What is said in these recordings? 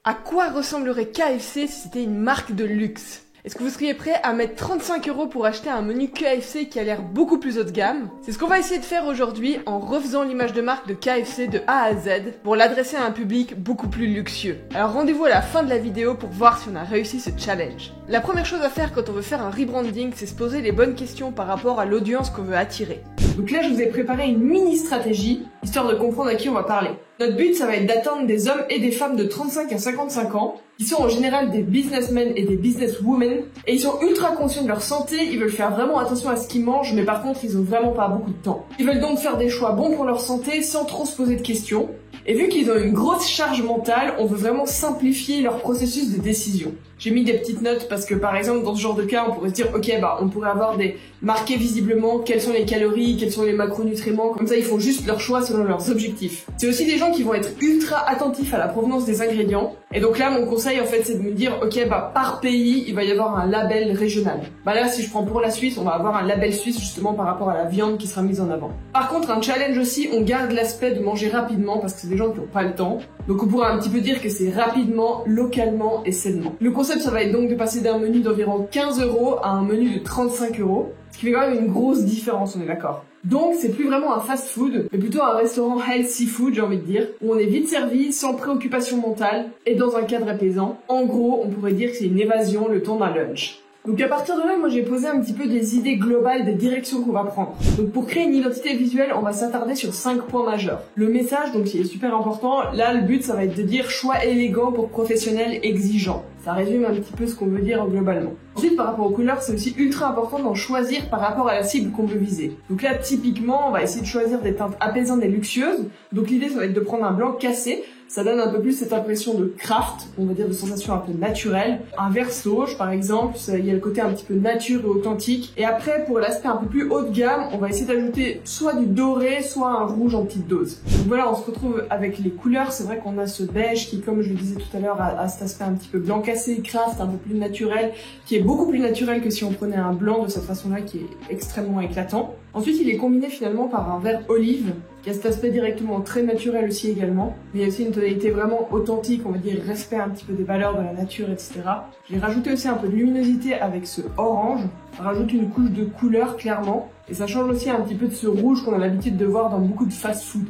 À quoi ressemblerait KFC si c'était une marque de luxe? Est-ce que vous seriez prêt à mettre 35 € pour acheter un menu KFC qui a l'air beaucoup plus haut de gamme? C'est ce qu'on va essayer de faire aujourd'hui en refaisant l'image de marque de KFC de A à Z pour l'adresser à un public beaucoup plus luxueux. Alors rendez-vous à la fin de la vidéo pour voir si on a réussi ce challenge. La première chose à faire quand on veut faire un rebranding, c'est se poser les bonnes questions par rapport à l'audience qu'on veut attirer. Donc là, je vous ai préparé une mini stratégie, histoire de comprendre à qui on va parler. Notre but, ça va être d'atteindre des hommes et des femmes de 35 à 55 ans, qui sont en général des businessmen et des businesswomen, et ils sont ultra conscients de leur santé, ils veulent faire vraiment attention à ce qu'ils mangent, mais par contre, ils ont vraiment pas beaucoup de temps. Ils veulent donc faire des choix bons pour leur santé sans trop se poser de questions. Et vu qu'ils ont une grosse charge mentale, on veut vraiment simplifier leur processus de décision. J'ai mis des petites notes parce que par exemple dans ce genre de cas, on pourrait se dire ok on pourrait avoir marqué visiblement quelles sont les calories, quels sont les macronutriments, comme ça ils font juste leur choix selon leurs objectifs. C'est aussi des gens qui vont être ultra attentifs à la provenance des ingrédients. Et donc là mon conseil en fait c'est de me dire ok par pays il va y avoir un label régional. Là si je prends pour la Suisse, on va avoir un label suisse justement par rapport à la viande qui sera mise en avant. Par contre un challenge aussi, on garde l'aspect de manger rapidement parce que c'est des gens qui n'ont pas le temps. Donc on pourrait un petit peu dire que c'est rapidement, localement et sainement. Le concept ça va être donc de passer d'un menu d'environ 15 € à un menu de 35 €, ce qui fait quand même une grosse différence, on est d'accord. Donc c'est plus vraiment un fast food, mais plutôt un restaurant healthy food, j'ai envie de dire, où on est vite servi, sans préoccupation mentale et dans un cadre apaisant. En gros, on pourrait dire que c'est une évasion le temps d'un lunch. Donc à partir de là, moi j'ai posé un petit peu des idées globales des directions qu'on va prendre. Donc pour créer une identité visuelle, on va s'attarder sur 5 points majeurs. Le message, donc qui est super important, là le but ça va être de dire choix élégant pour professionnels exigeants. Ça résume un petit peu ce qu'on veut dire globalement. Ensuite, par rapport aux couleurs, c'est aussi ultra important d'en choisir par rapport à la cible qu'on veut viser. Donc là, typiquement, on va essayer de choisir des teintes apaisantes et luxueuses. Donc l'idée, ça va être de prendre un blanc cassé. Ça donne un peu plus cette impression de craft, on va dire de sensation un peu naturelle. Un vert sauge, par exemple, il y a le côté un petit peu nature et authentique. Et après, pour l'aspect un peu plus haut de gamme, on va essayer d'ajouter soit du doré, soit un rouge en petite dose. Donc voilà, on se retrouve avec les couleurs. C'est vrai qu'on a ce beige qui, comme je le disais tout à l'heure, a cet aspect un petit peu blanc cassé, craft, un peu plus naturel, qui est beaucoup plus naturel que si on prenait un blanc de cette façon-là, qui est extrêmement éclatant. Ensuite, il est combiné finalement par un vert olive, qui a cet aspect directement très naturel aussi également, mais il y a aussi une tonalité vraiment authentique, on va dire respect un petit peu des valeurs de la nature, etc. J'ai rajouté aussi un peu de luminosité avec ce orange, ça rajoute une couche de couleur clairement, et ça change aussi un petit peu de ce rouge qu'on a l'habitude de voir dans beaucoup de fast-food.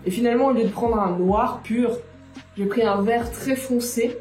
Et finalement, au lieu de prendre un noir pur, j'ai pris un vert très foncé,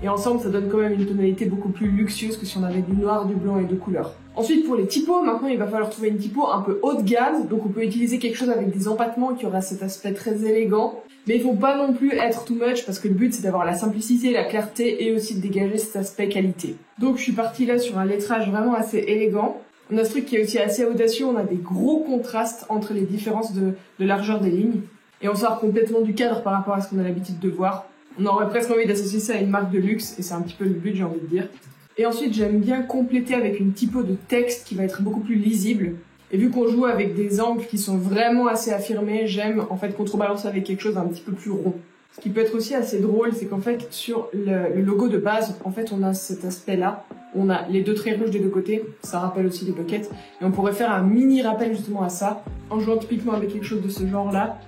et ensemble ça donne quand même une tonalité beaucoup plus luxueuse que si on avait du noir, du blanc et de couleurs. Ensuite pour les typos, maintenant il va falloir trouver une typo un peu haut de gamme, donc on peut utiliser quelque chose avec des empattements qui aura cet aspect très élégant, mais il faut pas non plus être too much parce que le but c'est d'avoir la simplicité, la clarté et aussi de dégager cet aspect qualité. Donc je suis partie là sur un lettrage vraiment assez élégant. On a ce truc qui est aussi assez audacieux, on a des gros contrastes entre les différences de largeur des lignes, et on sort complètement du cadre par rapport à ce qu'on a l'habitude de voir. On aurait presque envie d'associer ça à une marque de luxe, et c'est un petit peu le but, j'ai envie de dire. Et ensuite, j'aime bien compléter avec une typo de texte qui va être beaucoup plus lisible. Et vu qu'on joue avec des angles qui sont vraiment assez affirmés, j'aime en fait contrebalancer avec quelque chose d'un petit peu plus rond. Ce qui peut être aussi assez drôle, c'est qu'en fait, sur le logo de base, en fait, on a cet aspect-là. On a les deux traits rouges des deux côtés, ça rappelle aussi les buckets. Et on pourrait faire un mini rappel justement à ça, en jouant typiquement avec quelque chose de ce genre-là,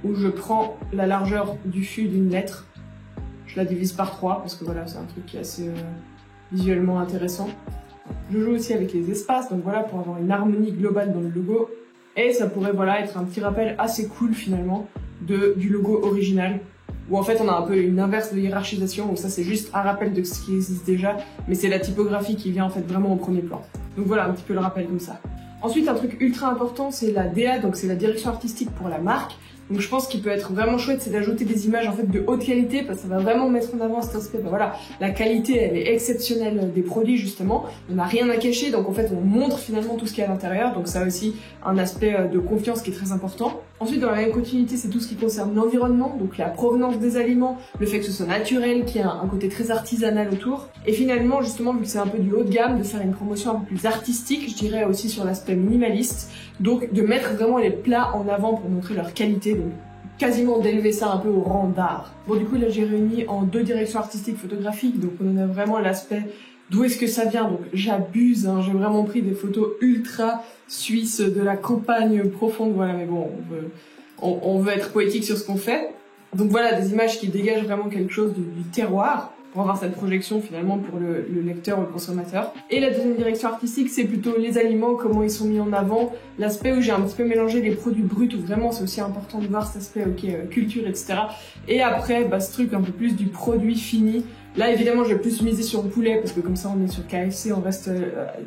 où je prends la largeur du fût d'une lettre, je la divise par 3 parce que voilà c'est un truc qui est assez visuellement intéressant. Je joue aussi avec les espaces, donc voilà pour avoir une harmonie globale dans le logo, et ça pourrait voilà être un petit rappel assez cool finalement du logo original, où en fait on a un peu une inverse de hiérarchisation, donc ça c'est juste un rappel de ce qui existe déjà, mais c'est la typographie qui vient en fait vraiment au premier plan. Donc voilà un petit peu le rappel comme ça. Ensuite un truc ultra important c'est la DA, donc c'est la direction artistique pour la marque. Donc je pense qu'il peut être vraiment chouette, c'est d'ajouter des images en fait de haute qualité parce que ça va vraiment mettre en avant cet aspect. Voilà, la qualité elle est exceptionnelle des produits justement, on n'a rien à cacher donc en fait on montre finalement tout ce qu'il y a à l'intérieur, donc ça a aussi un aspect de confiance qui est très important. Ensuite dans la même continuité c'est tout ce qui concerne l'environnement, donc la provenance des aliments, le fait que ce soit naturel, qu'il y a un côté très artisanal autour, et finalement justement vu que c'est un peu du haut de gamme, de faire une promotion un peu plus artistique, je dirais aussi sur l'aspect minimaliste, donc de mettre vraiment les plats en avant pour montrer leur qualité. Donc quasiment d'élever ça un peu au rang d'art. Bon du coup là j'ai réuni en 2 directions artistiques photographiques, donc on a vraiment l'aspect d'où est-ce que ça vient, donc j'abuse, hein, j'ai vraiment pris des photos ultra suisses de la campagne profonde, voilà, mais bon on veut être poétique sur ce qu'on fait. Donc voilà, des images qui dégagent vraiment quelque chose du terroir, pour avoir cette projection finalement pour le lecteur ou le consommateur. Et la deuxième direction artistique, c'est plutôt les aliments, comment ils sont mis en avant, l'aspect où j'ai un petit peu mélangé les produits bruts, où vraiment c'est aussi important de voir cet aspect culture, etc. Et après, ce truc un peu plus du produit fini. Là, évidemment, je vais plus miser sur le poulet, parce que comme ça, on est sur KFC, on reste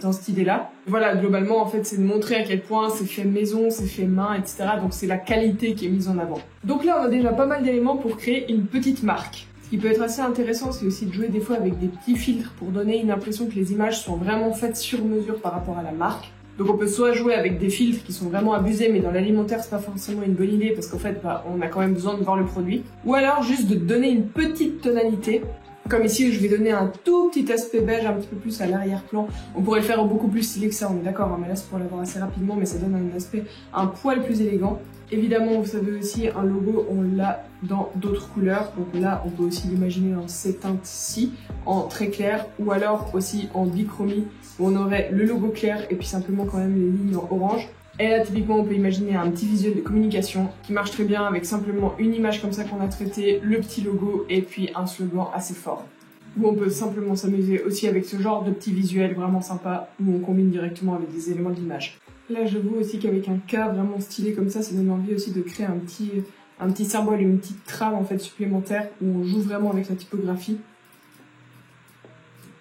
dans cette idée-là. Voilà, globalement, en fait, c'est de montrer à quel point c'est fait maison, c'est fait main, etc. Donc c'est la qualité qui est mise en avant. Donc là, on a déjà pas mal d'éléments pour créer une petite marque. Ce qui peut être assez intéressant, c'est aussi de jouer des fois avec des petits filtres pour donner une impression que les images sont vraiment faites sur mesure par rapport à la marque. Donc on peut soit jouer avec des filtres qui sont vraiment abusés, mais dans l'alimentaire c'est pas forcément une bonne idée parce qu'en fait on a quand même besoin de voir le produit. Ou alors juste de donner une petite tonalité. Comme ici, je vais donner un tout petit aspect beige un petit peu plus à l'arrière-plan. On pourrait le faire beaucoup plus stylé que ça, on est d'accord, hein, mais là c'est pour l'avoir assez rapidement, mais ça donne un aspect un poil plus élégant. Évidemment, vous savez aussi, un logo, on l'a dans d'autres couleurs. Donc là, on peut aussi l'imaginer dans ces teintes-ci, en très clair, ou alors aussi en bichromie, où on aurait le logo clair et puis simplement quand même les lignes en orange. Et là, typiquement, on peut imaginer un petit visuel de communication qui marche très bien avec simplement une image comme ça qu'on a traitée, le petit logo et puis un slogan assez fort. Ou on peut simplement s'amuser aussi avec ce genre de petit visuel vraiment sympa où on combine directement avec des éléments de l'image. Là, je vois aussi qu'avec un K vraiment stylé comme ça donne envie aussi de créer un petit symbole, une petite trame en fait supplémentaire où on joue vraiment avec la typographie.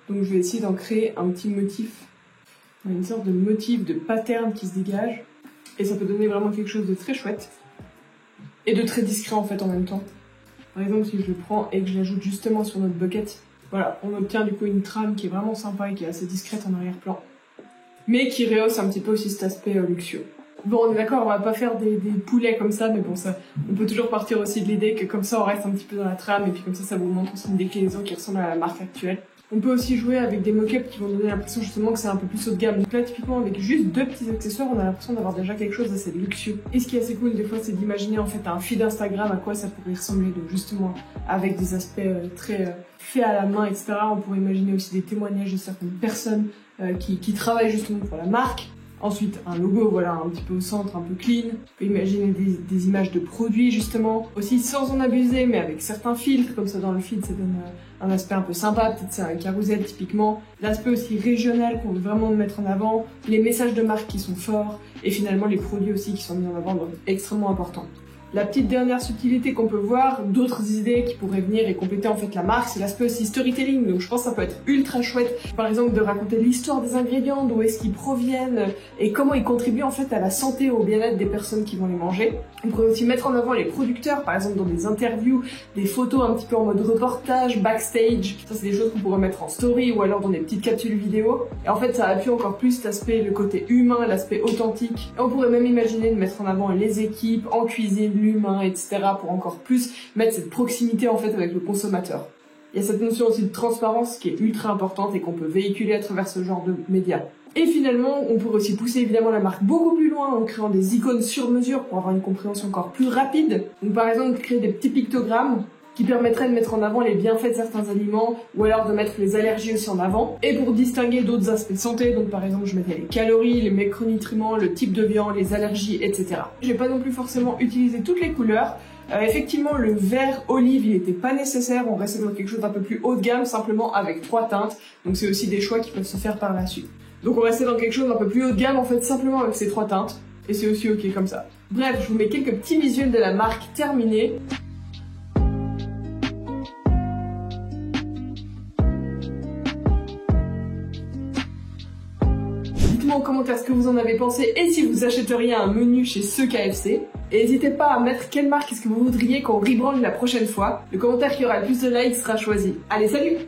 Donc je vais essayer d'en créer un petit motif. Une sorte de motif, de pattern qui se dégage. Et ça peut donner vraiment quelque chose de très chouette. Et de très discret en fait en même temps. Par exemple, si je le prends et que je l'ajoute justement sur notre bucket, voilà, on obtient du coup une trame qui est vraiment sympa et qui est assez discrète en arrière-plan. Mais qui rehausse un petit peu aussi cet aspect luxueux. Bon, on est d'accord, on va pas faire des poulets comme ça, mais bon, ça, on peut toujours partir aussi de l'idée que comme ça on reste un petit peu dans la trame et puis comme ça vous montre aussi une déclinaison qui ressemble à la marque actuelle. On peut aussi jouer avec des mock-ups qui vont donner l'impression justement que c'est un peu plus haut de gamme. Donc là, typiquement, avec juste deux petits accessoires, on a l'impression d'avoir déjà quelque chose d'assez luxueux. Et ce qui est assez cool, des fois, c'est d'imaginer en fait un feed Instagram, à quoi ça pourrait ressembler. Donc justement, avec des aspects très faits à la main, etc. On pourrait imaginer aussi des témoignages de certaines personnes qui travaillent justement pour la marque. Ensuite, un logo, voilà, un petit peu au centre, un peu clean. On peut imaginer des images de produits, justement. Aussi sans en abuser, mais avec certains filtres, comme ça dans le feed, ça donne un aspect un peu sympa. Peut-être c'est un carousel, typiquement. L'aspect aussi régional qu'on veut vraiment mettre en avant. Les messages de marque qui sont forts. Et finalement, les produits aussi qui sont mis en avant, donc extrêmement importants. La petite dernière subtilité qu'on peut voir, d'autres idées qui pourraient venir et compléter en fait la marque, c'est l'aspect aussi storytelling. Donc je pense que ça peut être ultra chouette, par exemple de raconter l'histoire des ingrédients, d'où est-ce qu'ils proviennent et comment ils contribuent en fait à la santé, au bien-être des personnes qui vont les manger. On pourrait aussi mettre en avant les producteurs, par exemple dans des interviews, des photos un petit peu en mode reportage, backstage. Ça c'est des choses qu'on pourrait mettre en story ou alors dans des petites capsules vidéo. Et en fait ça appuie encore plus cet aspect, le côté humain, l'aspect authentique. Et on pourrait même imaginer de mettre en avant les équipes, en cuisine, l'humain, etc. pour encore plus mettre cette proximité en fait avec le consommateur. Il y a cette notion aussi de transparence qui est ultra importante et qu'on peut véhiculer à travers ce genre de médias. Et finalement, on pourrait aussi pousser évidemment la marque beaucoup plus loin en créant des icônes sur mesure pour avoir une compréhension encore plus rapide. Donc par exemple, créer des petits pictogrammes qui permettraient de mettre en avant les bienfaits de certains aliments ou alors de mettre les allergies aussi en avant. Et pour distinguer d'autres aspects de santé, donc par exemple je mettais les calories, les macronutriments, le type de viande, les allergies, etc. J'ai pas non plus forcément utilisé toutes les couleurs. Effectivement, le vert olive, il n'était pas nécessaire, on restait dans quelque chose d'un peu plus haut de gamme, simplement avec 3 teintes. Donc c'est aussi des choix qui peuvent se faire par la suite. Donc on restait dans quelque chose d'un peu plus haut de gamme, en fait, simplement avec ces 3 teintes. Et c'est aussi ok comme ça. Bref, je vous mets quelques petits visuels de la marque terminés. Dites-moi en commentaire ce que vous en avez pensé et si vous achèteriez un menu chez ce KFC. Et n'hésitez pas à mettre quelle marque est-ce que vous voudriez qu'on rebrande la prochaine fois. Le commentaire qui aura le plus de likes sera choisi. Allez, salut!